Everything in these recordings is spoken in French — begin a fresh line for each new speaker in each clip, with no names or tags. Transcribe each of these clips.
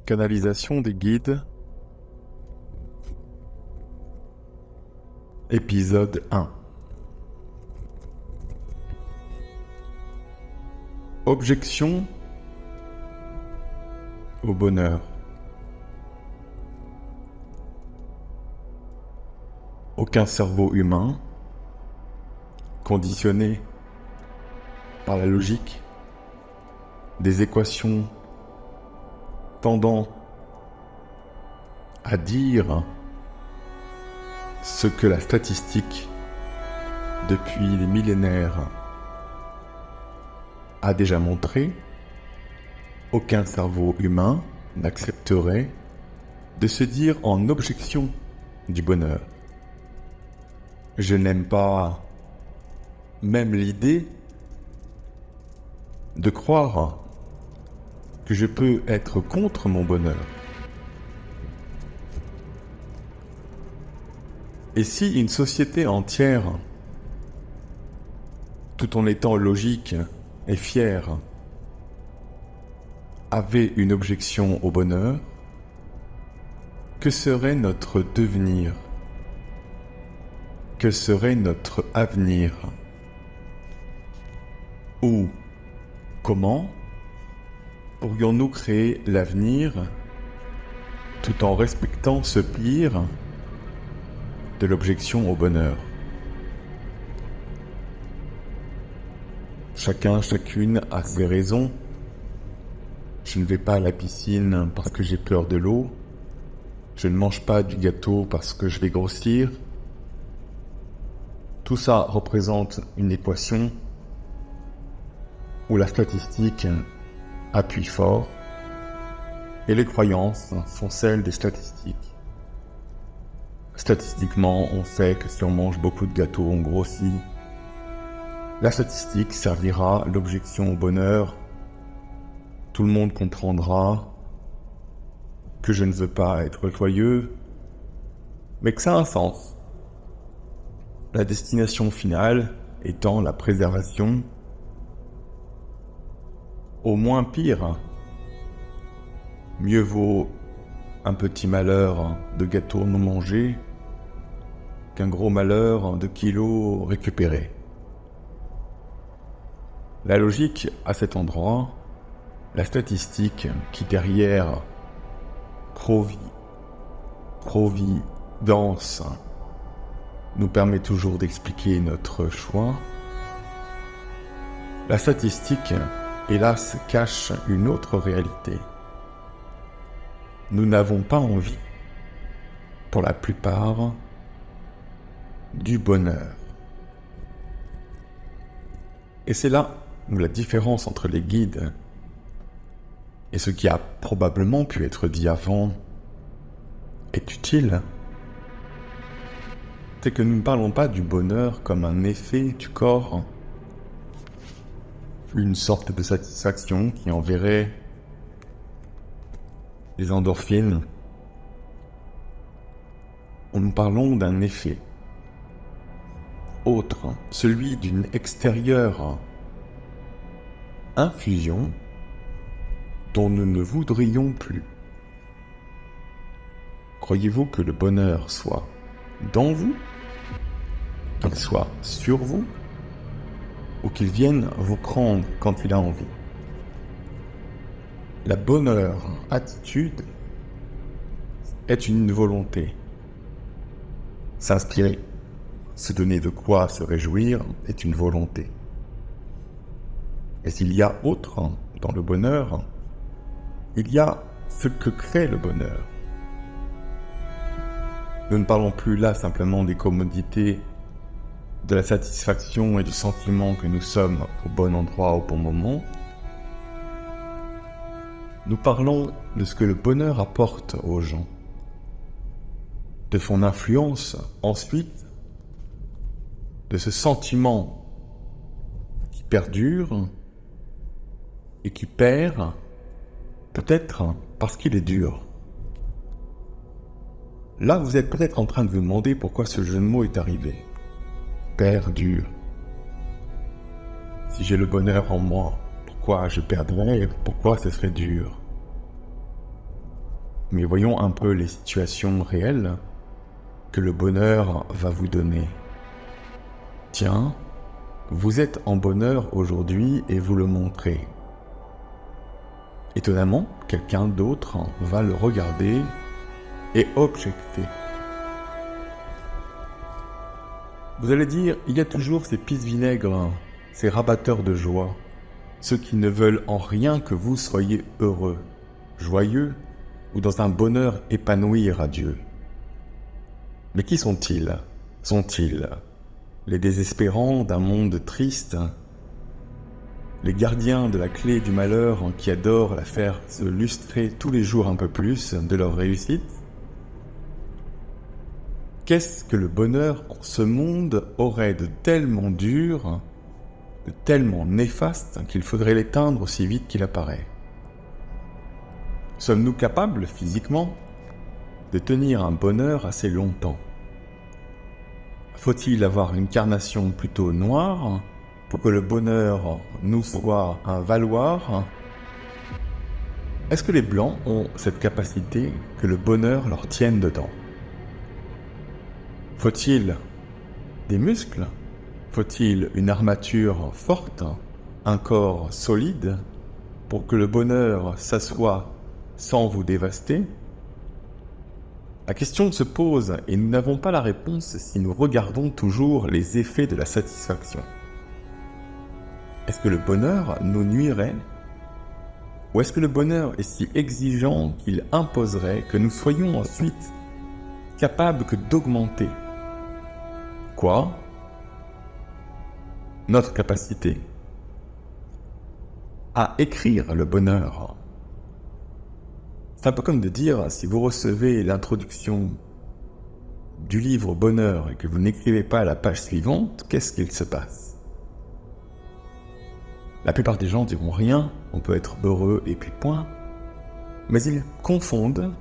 Canalisation des guides. Épisode 1. Objection au bonheur. Aucun cerveau humain, conditionné par la logique des équations tendant à dire ce que la statistique, depuis des millénaires, a déjà montré, aucun cerveau humain n'accepterait de se dire en objection du bonheur. Je n'aime pas même l'idée de croire que je peux être contre mon bonheur. Et si une société entière, tout en étant logique et fière, avait une objection au bonheur, que serait notre devenir? Que serait notre avenir? Ou comment pourrions-nous créer l'avenir tout en respectant ce pire de l'objection au bonheur? Chacun, chacune a ses raisons. Je ne vais pas à la piscine parce que j'ai peur de l'eau. Je ne mange pas du gâteau parce que je vais grossir. Tout ça représente une équation où la statistique appuie fort et les croyances sont celles des statistiques. Statistiquement, on sait que si on mange beaucoup de gâteaux, on grossit. La statistique servira à l'objection au bonheur. Tout le monde comprendra que je ne veux pas être joyeux, mais que ça a un sens. La destination finale étant la préservation au moins pire. Mieux vaut un petit malheur de gâteau non mangé qu'un gros malheur de kilos récupérés. La logique à cet endroit, la statistique qui derrière providence nous permet toujours d'expliquer notre choix. La statistique, hélas, cache une autre réalité. Nous n'avons pas envie, pour la plupart, du bonheur. Et c'est là où la différence entre les guides et ce qui a probablement pu être dit avant est utile. C'est que nous ne parlons pas du bonheur comme un effet du corps, une sorte de satisfaction qui enverrait les endorphines. Nous parlons d'un effet autre, celui d'une extérieure infusion dont nous ne voudrions plus. Croyez-vous que le bonheur soit dans vous, qu'il soit sur vous, ou qu'il vienne vous prendre quand il a envie? La bonheur attitude est une volonté. S'inspirer, se donner de quoi se réjouir est une volonté. Et s'il y a autre dans le bonheur, il y a ce que crée le bonheur. Nous ne parlons plus là simplement des commodités, de la satisfaction et du sentiment que nous sommes au bon endroit au bon moment. Nous parlons de ce que le bonheur apporte aux gens, de son influence ensuite, de ce sentiment qui perdure et qui perd, peut-être parce qu'il est dur. Là, vous êtes peut-être en train de vous demander pourquoi ce jeu de mots est arrivé. Perdure. Si j'ai le bonheur en moi, pourquoi je perdrais et pourquoi ce serait dur? Mais voyons un peu les situations réelles que le bonheur va vous donner. Tiens, vous êtes en bonheur aujourd'hui et vous le montrez. Étonnamment, quelqu'un d'autre va le regarder et objecter. Vous allez dire, il y a toujours ces pisse-vinaigres, ces rabatteurs de joie, ceux qui ne veulent en rien que vous soyez heureux, joyeux ou dans un bonheur épanoui et radieux. Mais qui sont-ils? Sont-ils les désespérants d'un monde triste, les gardiens de la clé du malheur qui adorent la faire se lustrer tous les jours un peu plus de leur réussite? Qu'est-ce que le bonheur en ce monde aurait de tellement dur, de tellement néfaste qu'il faudrait l'éteindre aussi vite qu'il apparaît? Sommes-nous capables, physiquement, de tenir un bonheur assez longtemps? Faut-il avoir une carnation plutôt noire pour que le bonheur nous soit un valoir? Est-ce que les Blancs ont cette capacité que le bonheur leur tienne dedans? Faut-il des muscles? Faut-il une armature forte, un corps solide, pour que le bonheur s'assoie sans vous dévaster? La question se pose et nous n'avons pas la réponse si nous regardons toujours les effets de la satisfaction. Est-ce que le bonheur nous nuirait? Ou est-ce que le bonheur est si exigeant qu'il imposerait que nous soyons ensuite capables que d'augmenter? Quoi? Notre capacité à écrire le bonheur. C'est un peu comme de dire, si vous recevez l'introduction du livre Bonheur et que vous n'écrivez pas la page suivante, qu'est-ce qu'il se passe? La plupart des gens diront rien, on peut être heureux et puis point. Mais ils confondent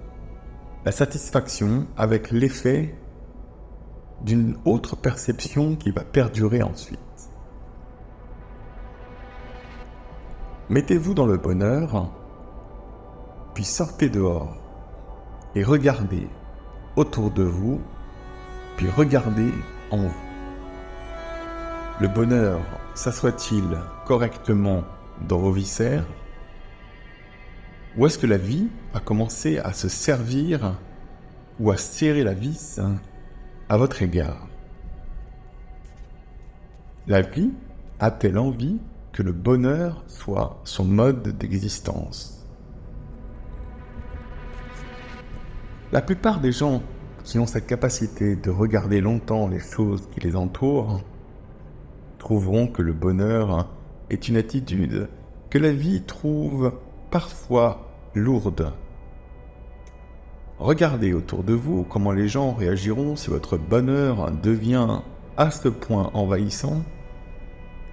la satisfaction avec l'effet d'une autre perception qui va perdurer ensuite. Mettez-vous dans le bonheur, puis sortez dehors et regardez autour de vous, puis regardez en vous. Le bonheur s'assoit-il correctement dans vos viscères? Ou est-ce que la vie a commencé à se servir ou à serrer la vis à votre égard? La vie a-t-elle envie que le bonheur soit son mode d'existence? La plupart des gens qui ont cette capacité de regarder longtemps les choses qui les entourent trouveront que le bonheur est une attitude que la vie trouve parfois lourde. Regardez autour de vous comment les gens réagiront si votre bonheur devient à ce point envahissant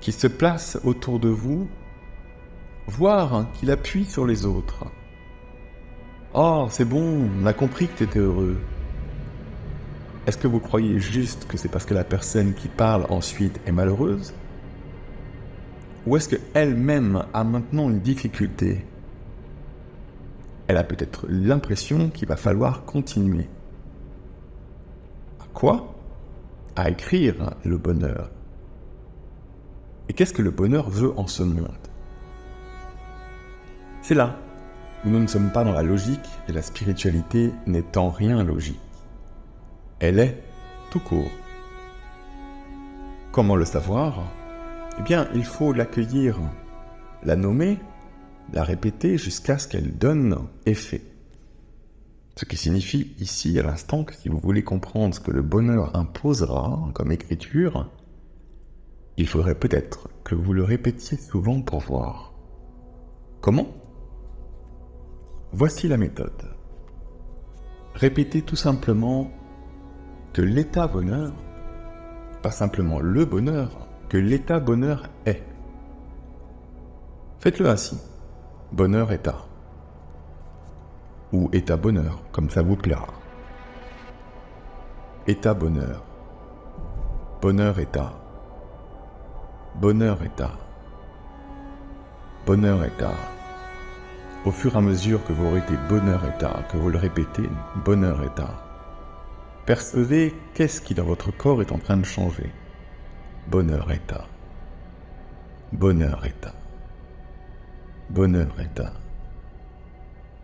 qu'il se place autour de vous, voire qu'il appuie sur les autres. « Oh, c'est bon, on a compris que tu étais heureux. » Est-ce que vous croyez juste que c'est parce que la personne qui parle ensuite est malheureuse? Ou est-ce qu'elle-même a maintenant une difficulté? Elle a peut-être l'impression qu'il va falloir continuer. À quoi? À écrire le bonheur. Et qu'est-ce que le bonheur veut en ce monde? C'est là où nous ne sommes pas dans la logique et la spiritualité n'est en rien logique. Elle est tout court. Comment le savoir? Eh bien, il faut l'accueillir, la nommer, la répéter jusqu'à ce qu'elle donne effet. Ce qui signifie ici, à l'instant, que si vous voulez comprendre ce que le bonheur imposera comme écriture, il faudrait peut-être que vous le répétiez souvent pour voir. Comment? Voici la méthode. Répétez tout simplement que l'état bonheur, pas simplement le bonheur, que l'état bonheur est. Faites-le ainsi. Bonheur état. Ou état bonheur, comme ça vous plaira. État bonheur. Bonheur état. Bonheur état. Bonheur état. Au fur et à mesure que vous aurez été bonheur-état, que vous le répétez, bonheur-état, percevez qu'est-ce qui dans votre corps est en train de changer. Bonheur-état. Bonheur-état. Bonheur-état.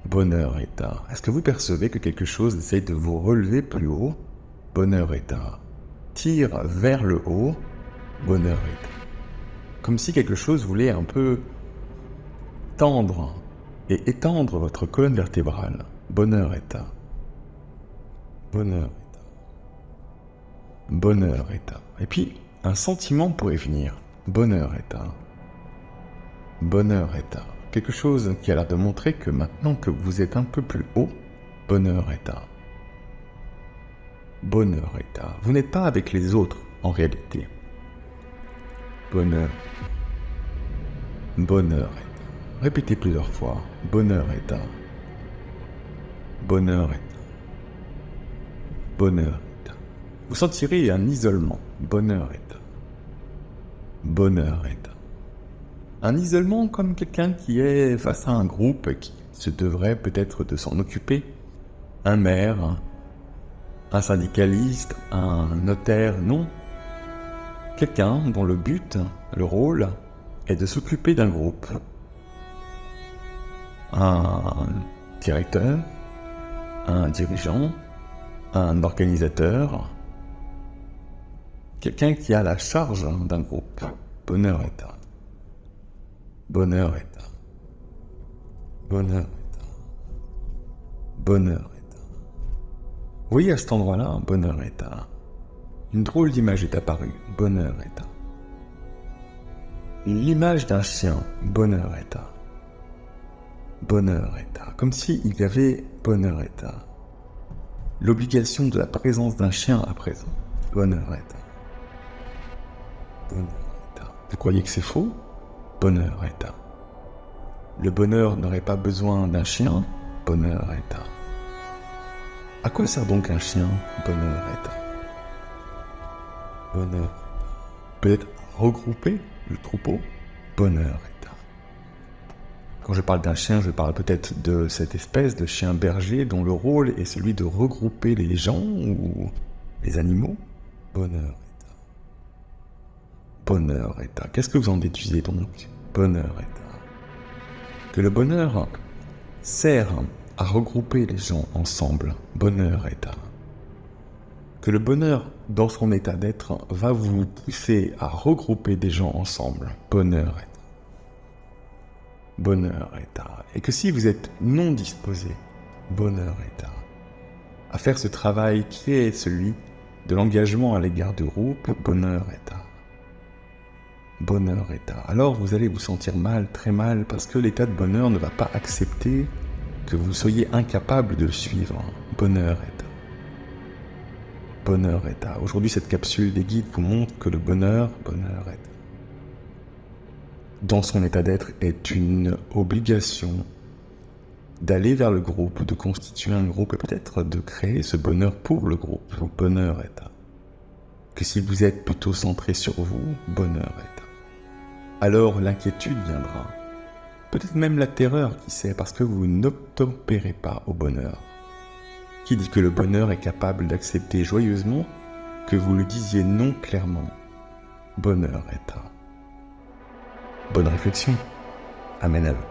Bonheur-état. Est-ce que vous percevez que quelque chose essaye de vous relever plus haut? Bonheur-état. Tire vers le haut. Bonheur-état. Comme si quelque chose voulait un peu tendre et étendre votre colonne vertébrale. Bonheur-état. Bonheur-état. Bonheur-état. Et puis, un sentiment pourrait venir. Bonheur-état. Bonheur-état. Quelque chose qui a l'air de montrer que maintenant que vous êtes un peu plus haut, bonheur-état. Bonheur-état. Vous n'êtes pas avec les autres, en réalité. Bonheur. Bonheur-état. Répétez plusieurs fois. Bonheur-état. Bonheur-état. Bonheur-état. Vous sentirez un isolement. Bonheur-état. Bonheur-état. Un isolement comme quelqu'un qui est face à un groupe et qui se devrait peut-être de s'en occuper. Un maire, un syndicaliste, un notaire, non. Quelqu'un dont le but, le rôle, est de s'occuper d'un groupe. Un directeur, un dirigeant, un organisateur, quelqu'un qui a la charge d'un groupe. Bonheur-état. Bonheur-état. Bonheur-état. Bonheur-état. Vous voyez à cet endroit-là, bonheur-état. Une drôle d'image est apparue. Bonheur-état. L'image d'un chien. Bonheur-état. Bonheur-état. Comme s'il y avait bonheur-état. L'obligation de la présence d'un chien à présent. Bonheur-état. Bonheur-état. Vous croyez que c'est faux? Bonheur-état. Le bonheur n'aurait pas besoin d'un chien? Bonheur-état. À quoi sert donc un chien? Bonheur-état. Bonheur. Peut-être regrouper le troupeau? Bonheur-état. Quand je parle d'un chien, je parle peut-être de cette espèce de chien berger dont le rôle est celui de regrouper les gens ou les animaux. Bonheur-état. Bonheur-état. Qu'est-ce que vous en déduisez donc? Bonheur-état. Que le bonheur sert à regrouper les gens ensemble. Bonheur-état. Que le bonheur, dans son état d'être, va vous pousser à regrouper des gens ensemble. Bonheur-état. Bonheur-état. Et que si vous êtes non disposé, bonheur-état, à faire ce travail qui est celui de l'engagement à l'égard du groupe, bonheur-état. Bonheur-état. Alors vous allez vous sentir mal, très mal, parce que l'état de bonheur ne va pas accepter que vous soyez incapable de le suivre. Bonheur-état. Bonheur-état. Aujourd'hui, cette capsule des guides vous montre que le bonheur-état, dans son état d'être, est une obligation d'aller vers le groupe, de constituer un groupe et peut-être de créer ce bonheur pour le groupe. Bonheur-état. Que si vous êtes plutôt centré sur vous, bonheur-état. Alors l'inquiétude viendra. Peut-être même la terreur, qui sait, parce que vous n'obtempérez pas au bonheur. Qui dit que le bonheur est capable d'accepter joyeusement que vous le disiez non clairement? Bonheur-état. Bonne réflexion. Amen à vous.